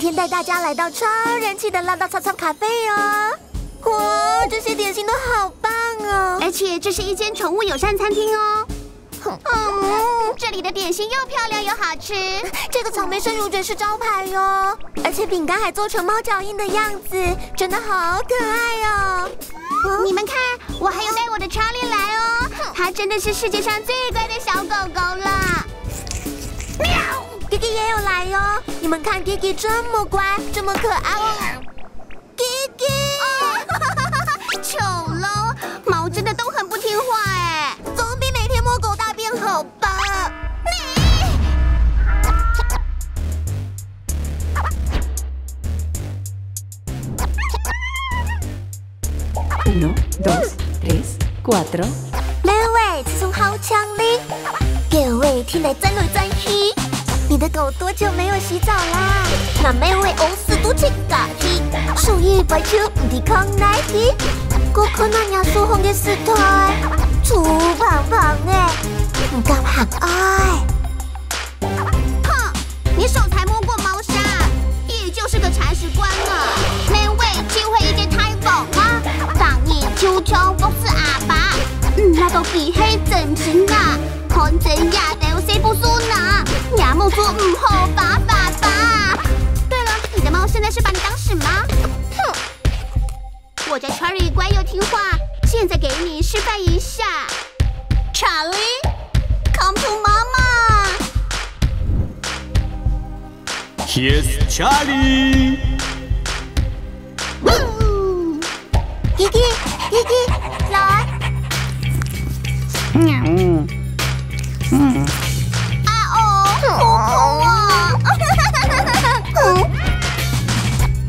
天带大家来到超人气的辣到草草咖啡哦！哇，这些点心都好棒哦！而且这是一间宠物友善餐厅哦。这里的点心又漂亮又好吃。这个草莓生乳卷是招牌哟，而且饼干还做成猫脚印的样子，真的好可爱哦！你们看，我还有带我的查理来哦，它真的是世界上最乖的小狗狗了。喵，Kiki 也有来哟！你们看 Kiki 这么乖，这么可爱。Kiki， 糗喽！猫真的都很不听话哎，总比每天摸狗大便好吧？1, 2, 3, 4。美味，自从好强力，各位天来钻来钻去。你的狗多久没有洗澡啦？那美味欧斯都切咖喱，属于白球唔抵抗奶皮。我看那nhà số không biết sự thôi， 猪胖胖的，唔夠行愛。哼，你手才摸过猫砂，也就是个铲屎官了。美味机會已經太棒啦，當然悄悄服侍阿爸。那都比黑整形啊，看真也都是不輸呢。nhà母豬唔好爸爸爸。对了，你的猫现在是把你当屎吗？哼！我家 Charlie 乖又听话，现在给你示范一下。Charlie，come to mama。Here's Charlie。Kiki，來。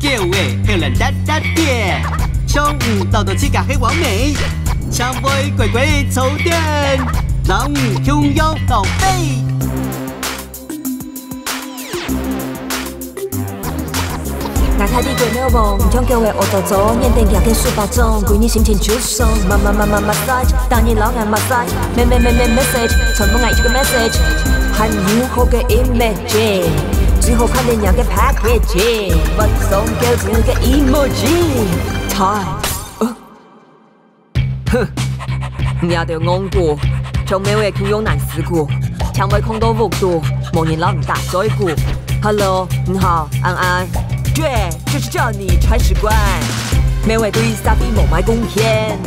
各位客人大大点，中午到到這咖啡完美，搶杯貴貴草甸，讓吾擁有浪費。牙太低貴了無，唔將叫嘅我就做，面定夾嘅書包中，攰你心情就鬆，慢 massage， 當你老眼 massage， message， 全部愛一個 message， 很友好嘅 image， 最好看點樣嘅 package， 不送叫住嘅 emoji，time， 哼，也得戇過，從沒有空用難思過，搶位空都無多，某年老你大嘴過 ，Hello， 你好，安安。对，就是叫你铲屎官，每位对傻逼某买贡献，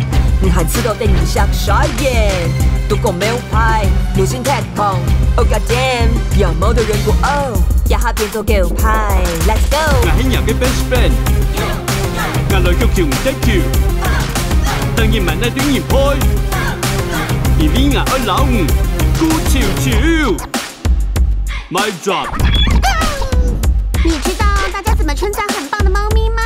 你还知道对你像傻眼，都讲没有牌，流行 tag 控 ，Oh god damn， 有毛的人过哦，一下變做狗派 ，Let's go。我係人嘅 best friend， 我來腳橋唔得橋，當然問你短言配，而呢牙愛老吳，孤潮潮 ，My drop。你知道大家怎么称赞很棒的猫咪吗？